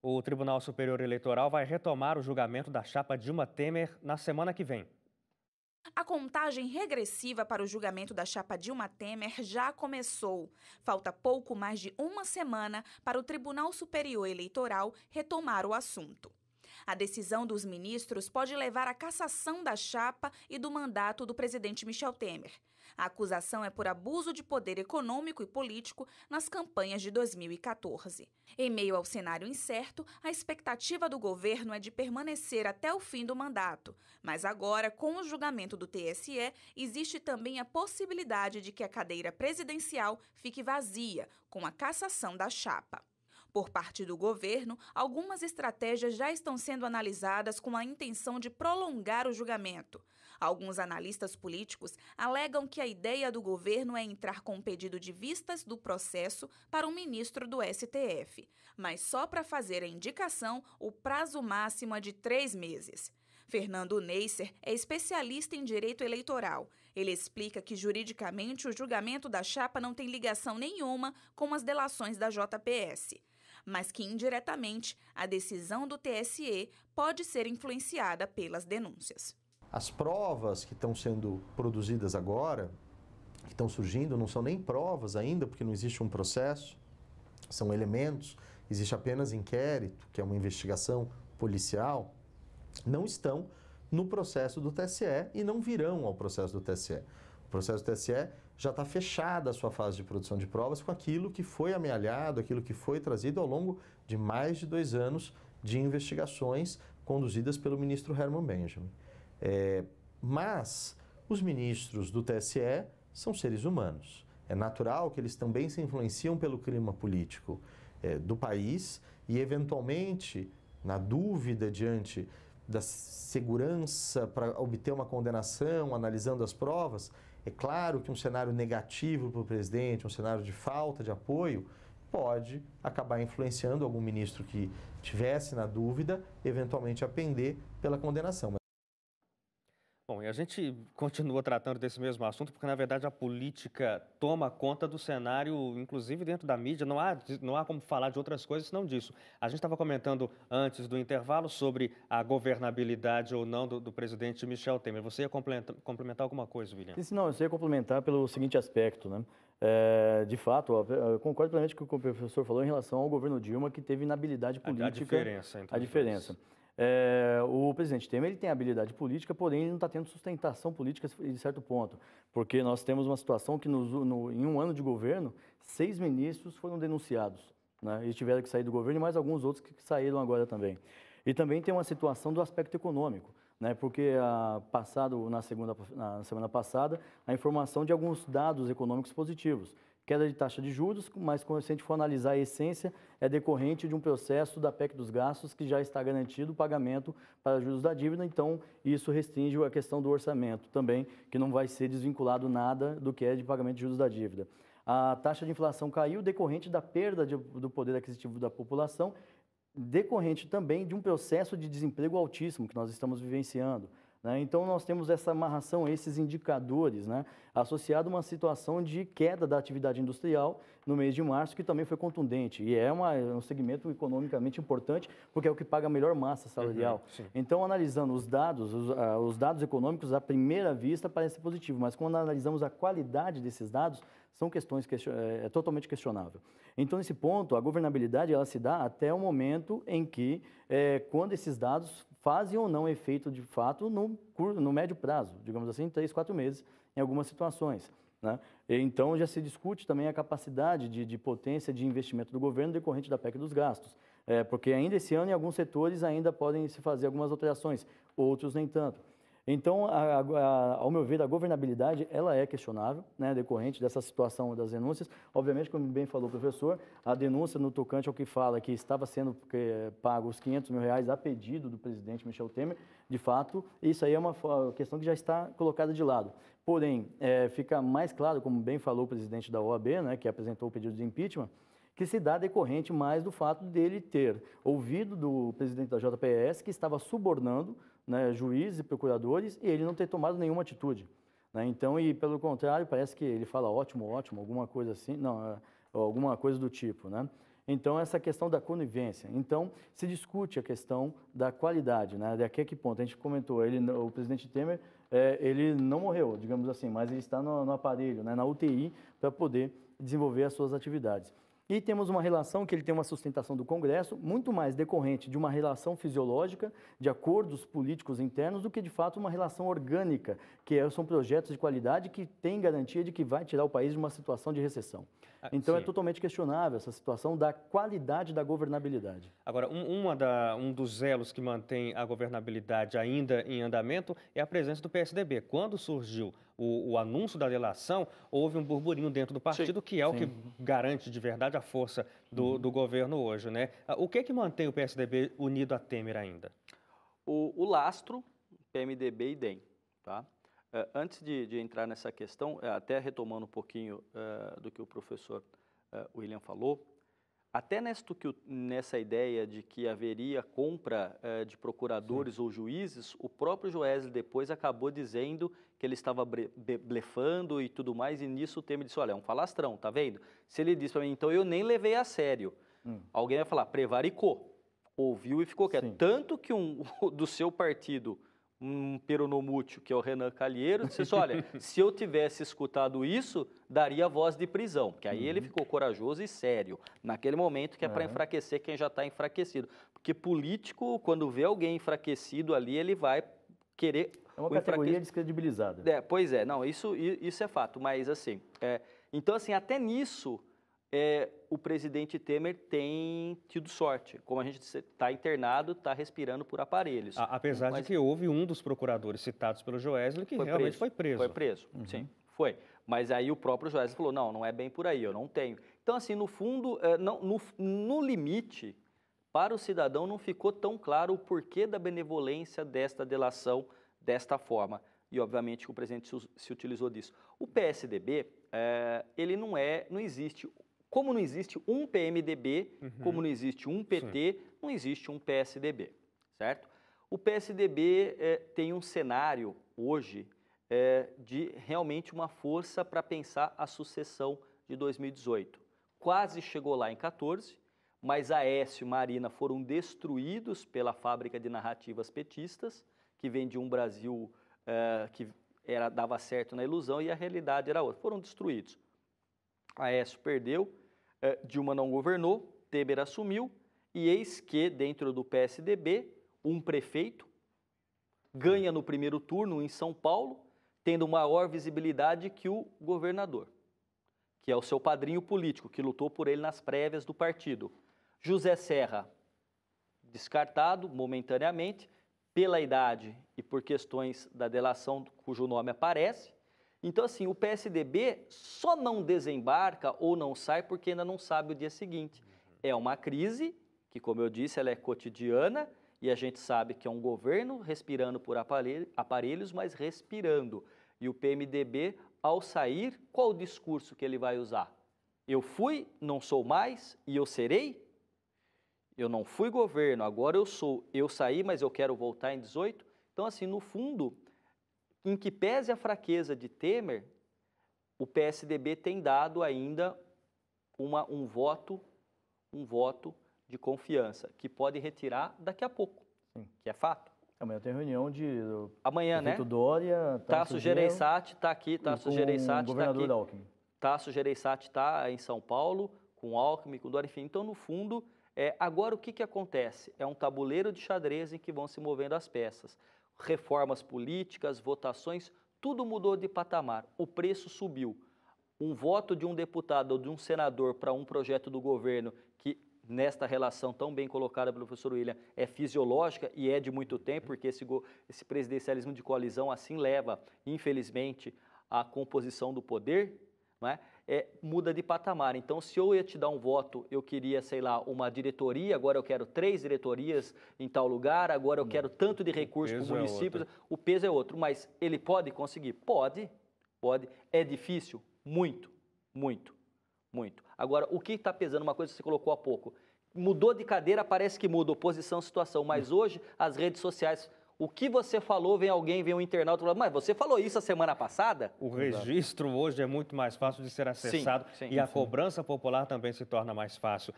O Tribunal Superior Eleitoral vai retomar o julgamento da chapa Dilma Temer na semana que vem. A contagem regressiva para o julgamento da chapa Dilma Temer já começou. Falta pouco mais de uma semana para o Tribunal Superior Eleitoral retomar o assunto. A decisão dos ministros pode levar à cassação da chapa e do mandato do presidente Michel Temer. A acusação é por abuso de poder econômico e político nas campanhas de 2014. Em meio ao cenário incerto, a expectativa do governo é de permanecer até o fim do mandato. Mas agora, com o julgamento do TSE, existe também a possibilidade de que a cadeira presidencial fique vazia, com a cassação da chapa. Por parte do governo, algumas estratégias já estão sendo analisadas com a intenção de prolongar o julgamento. Alguns analistas políticos alegam que a ideia do governo é entrar com um pedido de vistas do processo para um ministro do STF, mas só para fazer a indicação, o prazo máximo é de 3 meses. Fernando Neisser é especialista em direito eleitoral. Ele explica que, juridicamente, o julgamento da chapa não tem ligação nenhuma com as delações da JPS, mas que, indiretamente, a decisão do TSE pode ser influenciada pelas denúncias. As provas que estão sendo produzidas agora, que estão surgindo, não são nem provas ainda, porque não existe um processo, são elementos, existe apenas inquérito, que é uma investigação policial, não estão no processo do TSE e não virão ao processo do TSE. O processo do TSE já está fechada a sua fase de produção de provas com aquilo que foi amealhado, aquilo que foi trazido ao longo de mais de 2 anos de investigações conduzidas pelo ministro Herman Benjamin. Mas os ministros do TSE são seres humanos. É natural que eles também se influenciam pelo clima político do país e, eventualmente, na dúvida diante da segurança para obter uma condenação, analisando as provas, é claro que um cenário negativo para o presidente, um cenário de falta de apoio, pode acabar influenciando algum ministro que tivesse na dúvida, eventualmente a pender pela condenação. Bom, e a gente continua tratando desse mesmo assunto porque, na verdade, a política toma conta do cenário, inclusive dentro da mídia. Não há como falar de outras coisas senão disso. A gente estava comentando antes do intervalo sobre a governabilidade ou não do presidente Michel Temer. Você ia complementar alguma coisa, William? Não, eu ia complementar pelo seguinte aspecto, né? De fato, eu concordo plenamente com o que o professor falou em relação ao governo Dilma, que teve inabilidade política. A diferença. O presidente Temer ele tem habilidade política, porém ele não está tendo sustentação política de certo ponto, porque nós temos uma situação que em um ano de governo, 6 ministros foram denunciados, né? E tiveram que sair do governo e mais alguns outros que saíram agora também. E também tem uma situação do aspecto econômico, né? Porque na semana passada, a informação de alguns dados econômicos positivos. Queda de taxa de juros, mas se a gente for analisar a essência, é decorrente de um processo da PEC dos gastos que já está garantido o pagamento para juros da dívida, então isso restringe a questão do orçamento também, que não vai ser desvinculado nada do que é de pagamento de juros da dívida. A taxa de inflação caiu decorrente da perda do poder aquisitivo da população, decorrente também de um processo de desemprego altíssimo que nós estamos vivenciando. Então, nós temos essa amarração, esses indicadores, né, associado a uma situação de queda da atividade industrial no mês de março, que também foi contundente. E é um segmento economicamente importante, porque é o que paga a melhor massa salarial. Então, analisando os dados econômicos, à primeira vista, parece positivo, mas quando analisamos a qualidade desses dados, são questões totalmente questionáveis. Então, nesse ponto, a governabilidade ela se dá até o momento em que, quando esses dados fazem ou não efeito de fato no médio prazo, digamos assim, 3, 4 meses, em algumas situações, né? Então, já se discute também a capacidade de potência de investimento do governo decorrente da PEC dos gastos, porque ainda esse ano, em alguns setores, ainda podem se fazer algumas alterações, outros nem tanto. Então, ao meu ver, a governabilidade ela é questionável, né, decorrente dessa situação das denúncias. Obviamente, como bem falou o professor, a denúncia no tocante ao que fala que estava sendo pago os R$500 mil a pedido do presidente Michel Temer, de fato, isso aí é uma questão que já está colocada de lado. Porém, fica mais claro, como bem falou o presidente da OAB, né, que apresentou o pedido de impeachment, que se dá decorrente mais do fato dele ter ouvido do presidente da JPS que estava subornando, né, juízes e procuradores e ele não ter tomado nenhuma atitude, né? Então, e pelo contrário, parece que ele fala ótimo, ótimo, alguma coisa assim, não, alguma coisa do tipo, né? Então, essa questão da conivência. Então, se discute a questão da qualidade, né? Daqui a que ponto? A gente comentou, o presidente Temer, ele não morreu, digamos assim, mas ele está no aparelho, né? Na UTI, para poder desenvolver as suas atividades. E temos uma relação que ele tem uma sustentação do Congresso muito mais decorrente de uma relação fisiológica, de acordos políticos internos, do que, de fato, uma relação orgânica, que são projetos de qualidade que têm garantia de que vai tirar o país de uma situação de recessão. Então, sim, é totalmente questionável essa situação da qualidade da governabilidade. Agora, um dos elos que mantém a governabilidade ainda em andamento é a presença do PSDB. Quando surgiu o anúncio da delação, houve um burburinho dentro do partido, que é o que garante de verdade a força do governo hoje, né? O que mantém o PSDB unido a Temer ainda? O lastro, PMDB e DEM, tá? Antes de entrar nessa questão, até retomando um pouquinho do que o professor William falou, até nessa ideia de que haveria compra de procuradores ou juízes, o próprio Joesley depois acabou dizendo que ele estava blefando e tudo mais, e nisso o Temer disse, olha, é um falastrão, tá vendo? Se ele disse para mim, então eu nem levei a sério. Alguém vai falar, prevaricou, ouviu e ficou quieto. Sim. Tanto que do seu partido, um peronomútil, que é o Renan Calheiros, disse assim, olha, se eu tivesse escutado isso, daria voz de prisão, porque aí ele ficou corajoso e sério, naquele momento que é para enfraquecer quem já está enfraquecido. Porque político, quando vê alguém enfraquecido ali, ele vai querer... É uma categoria descredibilizada. Pois é, não, isso é fato, mas assim, então assim, até nisso... o presidente Temer tem tido sorte. Como a gente está internado, está respirando por aparelhos. Apesar de que houve um dos procuradores citados pelo Joesley que realmente foi preso. Foi preso, sim, foi. Mas aí o próprio Joesley falou, não é bem por aí, eu não tenho. Então, assim, no fundo, no limite, para o cidadão não ficou tão claro o porquê da benevolência desta delação desta forma. E, obviamente, o presidente se utilizou disso. O PSDB, ele não existe... Como não existe um PMDB, como não existe um PT, não existe um PSDB, certo? O PSDB tem um cenário hoje de realmente uma força para pensar a sucessão de 2018. Quase chegou lá em 14, mas Aécio e Marina foram destruídos pela fábrica de narrativas petistas, que vendia um Brasil que dava certo na ilusão e a realidade era outra. Foram destruídos. Aécio perdeu. Dilma não governou, Temer assumiu, e eis que, dentro do PSDB, um prefeito ganha no primeiro turno em São Paulo, tendo maior visibilidade que o governador, que é o seu padrinho político, que lutou por ele nas prévias do partido. José Serra, descartado momentaneamente, pela idade e por questões da delação cujo nome aparece. Então, assim, o PSDB só não desembarca ou não sai porque ainda não sabe o dia seguinte. É uma crise que, como eu disse, ela é cotidiana e a gente sabe que é um governo respirando por aparelhos, mas respirando. E o PMDB, ao sair, qual o discurso que ele vai usar? Eu fui, não sou mais e eu serei? Eu não fui governo, agora eu sou. Eu saí, mas eu quero voltar em 18? Então, assim, no fundo... Em que pese a fraqueza de Temer, o PSDB tem dado ainda um voto de confiança, que pode retirar daqui a pouco, que é fato. Amanhã tem reunião amanhã, né? Dória, Tasso Gereissati está aqui, Tasso Gereissati está aqui. Alckmin. Tasso Gereissati está em São Paulo, com Alckmin, com Dória, enfim. Então, no fundo, agora o que acontece? É um tabuleiro de xadrez em que vão se movendo as peças. Reformas políticas, votações, tudo mudou de patamar. O preço subiu. Um voto de um deputado ou de um senador para um projeto do governo que, nesta relação tão bem colocada pelo professor William, é fisiológica e é de muito tempo, porque esse presidencialismo de coalizão assim leva, infelizmente, à composição do poder, não é? Muda de patamar. Então, se eu ia te dar um voto, eu queria, sei lá, uma diretoria, agora eu quero 3 diretorias em tal lugar, agora eu quero tanto de recurso para o município, o peso é outro. Mas ele pode conseguir? Pode. É difícil? Muito. Agora, o que está pesando, uma coisa que você colocou há pouco, mudou de cadeira, parece que muda, oposição, situação, mas hoje as redes sociais... O que você falou, vem um internauta e fala, mas você falou isso a semana passada? O registro hoje é muito mais fácil de ser acessado e a cobrança popular também se torna mais fácil.